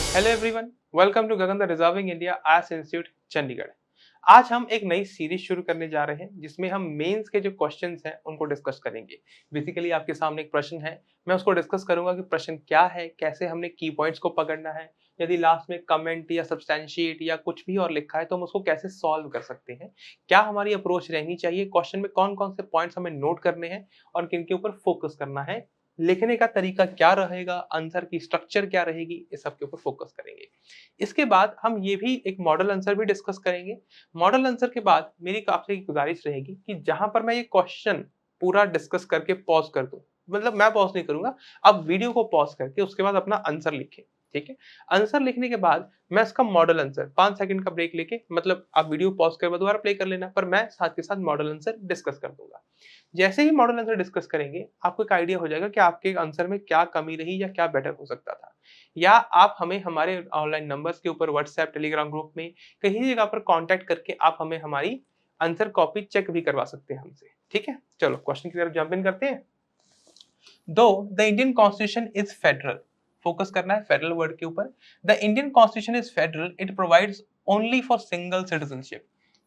Hello everyone, welcome to Gagan the reserving India IAS institute Chandigarh. आज हम एक नई सीरीज शुरू करने जा रहे हैं जिसमें हम मेंस के जो क्वेश्चंस हैं उनको डिस्कस करेंगे। बेसिकली आपके सामने एक प्रश्न है, मैं उसको डिस्कस करूंगा कि प्रश्न क्या है, कैसे हमने की पॉइंट्स को पकड़ना है, यदि लास्ट में कमेंट या सब्सटैंशिएट या कुछ भी और लिखा है तो हम उसको कैसे सॉल्व कर सकते हैं, क्या हमारी अप्रोच रहनी चाहिए, क्वेश्चन में कौन कौन से पॉइंट्स हमें नोट करने हैं और किन के ऊपर फोकस करना है, लिखने का तरीका क्या रहेगा, आंसर की स्ट्रक्चर क्या रहेगी, इस सब के ऊपर फोकस करेंगे। इसके बाद हम ये भी एक मॉडल आंसर भी डिस्कस करेंगे। मॉडल आंसर के बाद मेरी आपसे एक गुजारिश रहेगी कि जहां पर मैं ये क्वेश्चन पूरा डिस्कस करके पॉज कर दूं, मतलब मैं पॉज नहीं करूंगा, आप वीडियो को पॉज करके उसके बाद अपना आंसर लिखें। ठीक है, आंसर लिखने के बाद मैं इसका मॉडल आंसर 5 सेकंड का ब्रेक लेके, मतलब आप वीडियो पॉज कर दोबारा प्ले कर लेना, पर मैं साथ के साथ मॉडल आंसर डिस्कस कर दूंगा। जैसे ही मॉडल आंसर डिस्कस करेंगे आपको एक आइडिया हो जाएगा कि आपके आंसर में क्या कमी रही या क्या बेटर हो सकता था। या आप हमें हमारे ऑनलाइन नंबर्स के ऊपर व्हाट्सएप टेलीग्राम ग्रुप में कहीं जगह पर कांटेक्ट करके आप हमें हमारी आंसर कॉपी चेक भी करवा सकते हैं हमसे। ठीक है, चलो क्वेश्चन की तरफ जंप इन करते हैं। दो the Indian constitution is federal, focus करना है फेडरल वर्ड के ऊपर। The Indian constitution is federal, it provides only for single citizenship.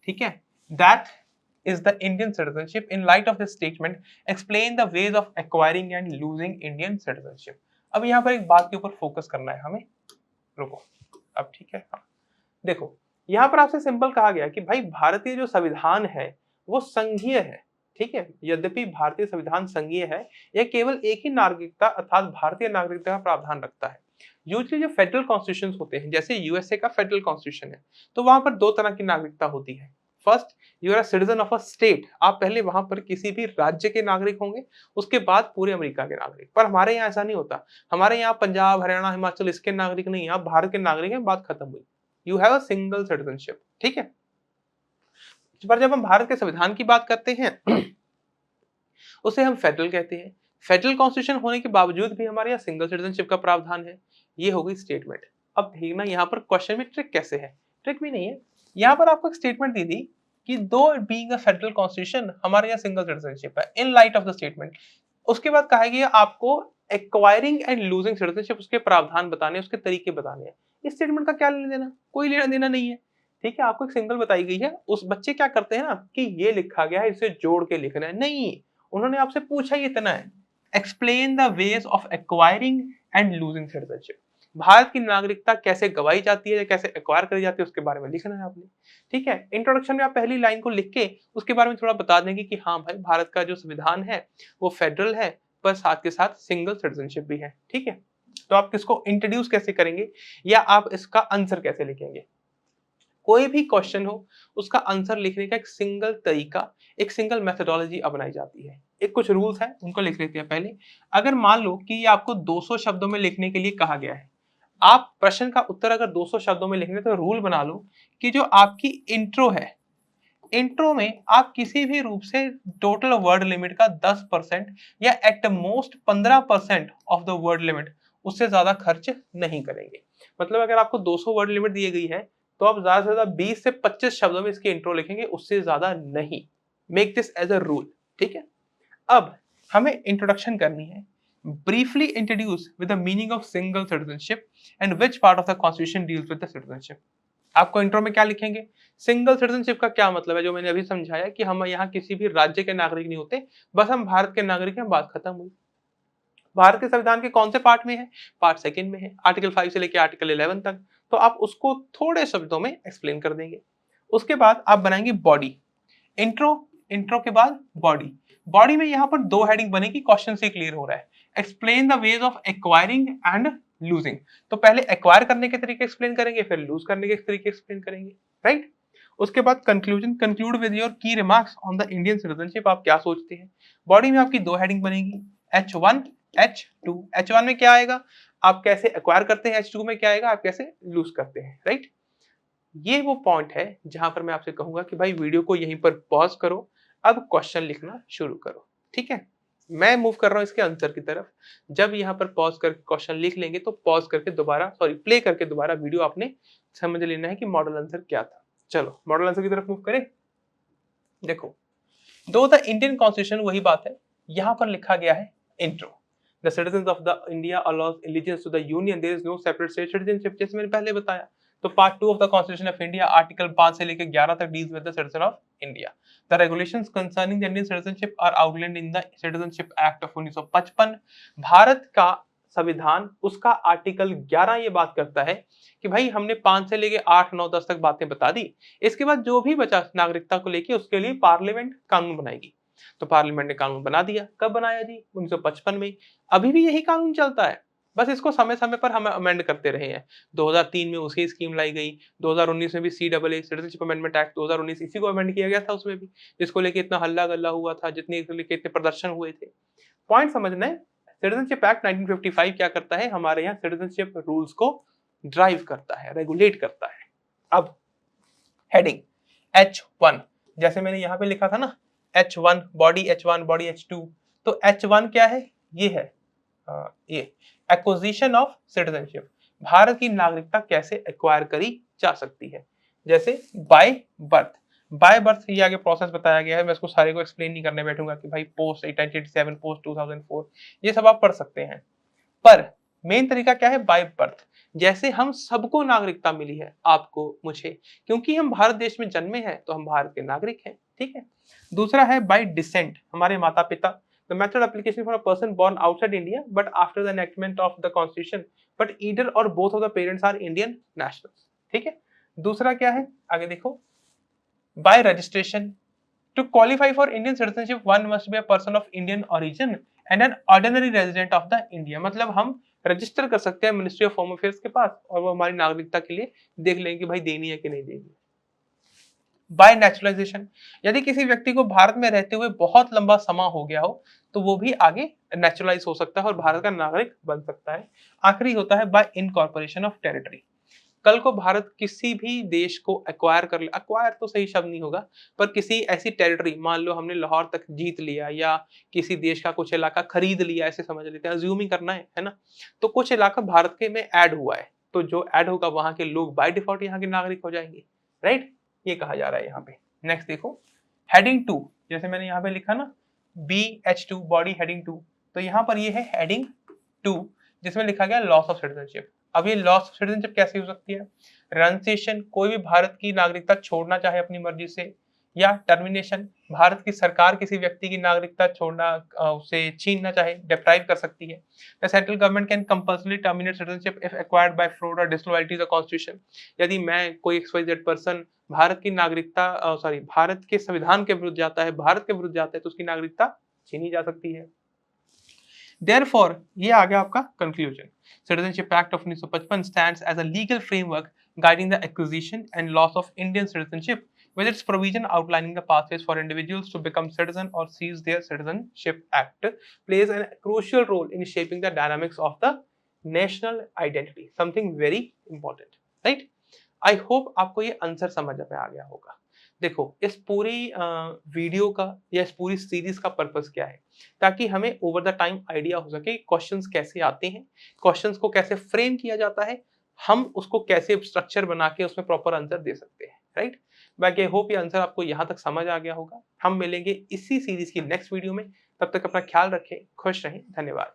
ठीक है, that is the Indian citizenship. In light of this statement, explain the ways of acquiring and losing Indian citizenship. अब यहाँ पर एक बात के ऊपर फोकस करना है हमें। रुको, अब ठीक है। हाँ, देखो, यहाँ पर आपसे सिंपल कहा गया कि भाई भारतीय जो संविधान है वो संघीय है। ठीक है, यद्यपि भारतीय संविधान संघीय है, यह केवल एक ही नागरिकता अर्थात भारतीय नागरिकता का प्रावधान रखता है। यूजली जो फेडरल कॉन्स्टिट्यूशन होते हैं, जैसे यूएसए का फेडरल कॉन्स्टिट्यूशन है, तो वहां पर दो तरह की नागरिकता होती है। First, you are a citizen of a state, आप पहले वहां पर किसी भी राज्य के नागरिक होंगे, उसके बाद पूरे अमेरिका के नागरिक। पर हमारे यहाँ ऐसा नहीं होता, हमारे यहाँ पंजाब हरियाणा हिमाचल इसके नागरिक नहीं, आप भारत के नागरिक हैं, बात खत्म हुई। You have a single citizenship. ठीक है, पर जब हम भारत के संविधान की बात करते हैं उसे हम फेडरल कहते हैं। फेडरल कॉन्स्टिट्यूशन होने के बावजूद भी हमारे यहाँ सिंगल सिटीजनशिप का प्रावधान है। ये हो गई स्टेटमेंट। अब देखना यहाँ पर क्वेश्चन में ट्रिक कैसे है। ट्रिक भी नहीं है, यहाँ पर आपको एक स्टेटमेंट दी थी कि दो बीइंग अ फेडरल कॉन्स्टिट्यूशन हमारे यहाँ सिंगल सिटीजनशिप है। In light of the statement, उसके बाद कहा गया आपको एक्वायरिंग एंड लूजिंग सिटीजनशिप, उसके प्रावधान बताने, उसके तरीके बताने हैं। इस स्टेटमेंट का क्या लेना देना, कोई लेना देना नहीं है। ठीक है, आपको एक सिंगल बताई गई है, उस बच्चे क्या करते हैं ना कि ये लिखा गया है इसे जोड़ के लिखना है, नहीं, उन्होंने आपसे पूछा ही इतना है, explain the ways of acquiring and losing citizenship. Bharat की नागरिकता कैसे गवाई जाती है या कैसे एक्वायर करी जाती है उसके बारे में लिखना है आपने। ठीक है, इंट्रोडक्शन में आप पहली लाइन को लिख के उसके बारे में थोड़ा बता देंगे कि हाँ भाई, भारत का जो संविधान है वो फेडरल है, पर साथ के साथ सिंगल सिटीजनशिप भी है। ठीक है, तो आप किसको इंट्रोड्यूस कैसे करेंगे या आप इसका आंसर कैसे लिखेंगे। कोई भी क्वेश्चन हो उसका आंसर लिखने का एक सिंगल तरीका, एक सिंगल मेथोडोलॉजी अपनाई जाती है। एक कुछ रूल्स हैं, उनको लिख लेते हैं पहले। अगर मान लो कि ये आपको 200 शब्दों में लिखने के लिए कहा गया है, आप प्रश्न का उत्तर अगर 200 शब्दों में लिखने तो रूल बना लो कि जो आपकी इंट्रो है, इंट्रो में आप किसी भी रूप से टोटल वर्ड लिमिट का 10% या at most 15% of the word limit, उससे ज्यादा खर्च नहीं करेंगे। मतलब अगर आपको 200 वर्ड लिमिट दी गई है तो आप ज्यादा से ज्यादा 20 से 25 शब्दों में इसकी इंट्रो लिखेंगे, उससे ज्यादा नहीं। Make this as a rule. ठीक है, अब हमें इंट्रोडक्शन करनी है। Briefly introduce with the meaning of single citizenship and which part of the constitution deals with the citizenship. आपको इंट्रो में क्या लिखेंगे, सिंगल सिटीजनशिप का क्या मतलब है, जो मैंने अभी समझाया कि हम यहाँ किसी भी राज्य के नागरिक नहीं होते, बस हम भारत के नागरिक हैं, बात खत्म हुई। भारत के संविधान के कौन से पार्ट में है, पार्ट सेकंड में है, आर्टिकल 5 से लेकर आर्टिकल 11 तक। तो आप उसको थोड़े शब्दों में एक्सप्लेन कर देंगे। उसके बाद आप बनाएंगे बॉडी। इंट्रो, इंट्रो के बाद बॉडी। बॉडी में यहाँ पर दो हेडिंग बनेगी, क्वेश्चन से क्लियर हो रहा है। Explain the ways of acquiring and losing, तो पहले एक्वायर करने के तरीके एक्सप्लेन करेंगे, फिर लूज करने के तरीके एक्सप्लेन करेंगे, राइट। उसके बाद कंक्लूजन, कंक्लूड विद योर की remarks on the Indian citizenship, आप क्या सोचते हैं। बॉडी में आपकी दो हेडिंग बनेगी, H1 H2। H1 में क्या आएगा, आप कैसे एक्वायर करते हैं, H2 में क्या आएगा, आप कैसे लूज करते हैं, राइट। ये वो पॉइंट है जहां पर मैं आपसे कहूंगा कि भाई वीडियो को यहीं पर पॉज करो, अब क्वेश्चन लिखना शुरू करो। ठीक है, मैं मूव कर रहा हूं इसके आंसर की तरफ। जब यहां पर पॉज करके क्वेश्चन लिख लेंगे तो पॉज करके दोबारा, सॉरी प्ले करके दोबारा वीडियो आपने समझ लेना है कि मॉडल आंसर क्या था। चलो मॉडल आंसर की तरफ मूव करें। देखो, दो द इंडियन कॉन्स्टिट्यूशन, वही बात है, यहां पर लिखा गया है intro. The citizen of the India allows allegiance to the union, there is no separate state citizenship, जैसे मैंने पहले बताया। तो part 2 of the constitution of India article 5 से लेकर 11 तक deals with the citizen of India. The regulations concerning the Indian citizenship are outlined in the citizenship act of 1955। Bharat का संविधान उसका आर्टिकल 11 ये बात करता है कि भाई हमने 5 से लेके 8 9 10 तक बातें बता दी, इसके बाद जो भी बचा नागरिकता को लेके उसके लिए पार्लियामेंट कानून बनाएगी। तो पार्लियामेंट ने कानून बना दिया, कब बनाया जी? 1955 में। अभी भी यही कानून चलता है, बस इसको समय समय पर हम अमेंड करते रहे हैं। 2003 में उसकी स्कीम लाई गई, 2019 में भी सीएए सिटीजनशिप अमेंडमेंट एक्ट 2019 इसी को अमेंड किया गया था, उसमें भी जिसको लेके इतना हल्ला गल्ला हुआ था, जितने लेके इतने प्रदर्शन हुए थे। पॉइंट समझना है, सिटीजनशिप एक्ट 1955 क्या करता है, हमारे यहाँ सिटीजनशिप रूल्स को ड्राइव करता है, रेगुलेट करता है। अब हेडिंग H1, जैसे मैंने यहाँ पे लिखा था ना, H1 body, H1 body, H2, तो H1 क्या है? ये है ये एक्विजिशन ऑफ सिटीजनशिप, भारत की नागरिकता कैसे एक्वायर करी जा सकती है। जैसे बाय बर्थ, बाय बर्थ ये आगे प्रोसेस बताया गया है, मैं इसको सारे को एक्सप्लेन नहीं करने बैठूंगा कि भाई पोस्ट 1887, पोस्ट 2004, ये सब आप पढ़ सकते हैं। पर मेन तरीका क्या है? बाय बर्थ, जैसे हम सबको नागरिकता मिली है, आपको, मुझे, क्योंकि हम भारत देश में जन्मे हैं तो हम भारत के नागरिक हैं, ठीक है। दूसरा है बाय डिसेंट, हमारे माता पिता, the method application for a person born outside India but after the enactment of the constitution but either or both of the parents are Indian nationals, ठीक है। दूसरा क्या है, आगे देखो, by registration, to qualify for Indian citizenship one must be a person of Indian origin and an ordinary resident of the India, मतलब हम register कर सकते हैं मिनिस्ट्री ऑफ होम अफेयर्स के पास और वो हमारी नागरिकता के लिए देख लेंगे कि भाई देनी है कि नहीं देनी। बाय नेचुरलाइजेशन, यदि किसी व्यक्ति को भारत में रहते हुए बहुत लंबा समय हो गया हो तो वो भी आगे नेचुरलाइज हो सकता है और भारत का नागरिक बन सकता है। आखिरी होता है बाय इनकॉर्पोरेशन ऑफ टेरिटरी, कल को भारत किसी भी देश को एक्वायर कर ले, एक्वायर तो सही शब्द नहीं होगा, पर किसी ऐसी टेरिटरी, मान लो हमने लाहौर तक जीत लिया या किसी देश का कुछ इलाका खरीद लिया, ऐसे समझ लेते हैं, अज्यूम ही करना है ना, तो कुछ इलाका भारत के में ऐड हुआ है, तो जो ऐड होगा वहां के लोग बाय डिफॉल्ट यहाँ के नागरिक हो जाएंगे, राइट, ये कहा जा रहा है यहाँ पे। नेक्स्ट देखो, हेडिंग 2, जैसे मैंने यहाँ पे लिखा ना BH2 बॉडी हेडिंग 2, तो यहाँ पर ये है हेडिंग 2 जिसमें लिखा गया लॉस ऑफ सिटीजनशिप। अब ये लॉस ऑफ सिटीजनशिप कैसे हो सकती है? रेनसेशन, कोई भी भारत की नागरिकता छोड़ना चाहे अपनी मर्जी से, या टर्मिनेशन, भारत की सरकार किसी व्यक्ति की नागरिकता छोड़ना, उसे छीनना चाहे, डिप्राइव कर सकती है। The central government can compulsory terminate citizenship if acquired by fraud और डिसलॉयल्टी टू द कॉन्स्टिट्यूशन, यदि मैं कोई XYZ पर्सन भारत की नागरिकता भारत के संविधान के विरुद्ध जाता है, भारत के विरुद्ध जाता है, तो उसकी नागरिकता छीनी जा सकती है। Therefore, ये आ गया आपका conclusion. Citizenship Act of 1955 stands as a legal framework guiding the acquisition and loss of Indian citizenship, with its provision outlining the pathways for individuals to become citizen or seize their citizenship. Act plays a crucial role in shaping the dynamics of the national identity. Something very important, right? I hope आपको ये answer समझ में आ गया होगा। देखो, इस पूरी video का या इस पूरी सीरीज का पर्पस क्या है, ताकि हमें ओवर द टाइम आइडिया हो सके क्वेश्चंस कैसे आते हैं, क्वेश्चंस को कैसे फ्रेम किया जाता है, हम उसको कैसे स्ट्रक्चर बना के उसमें प्रॉपर आंसर दे सकते हैं, राइट। बाकी आई होप ये आंसर आपको यहाँ तक समझ आ गया होगा। हम मिलेंगे इसी सीरीज की नेक्स्ट वीडियो में, तब तक अपना ख्याल रखें, खुश रहें, धन्यवाद।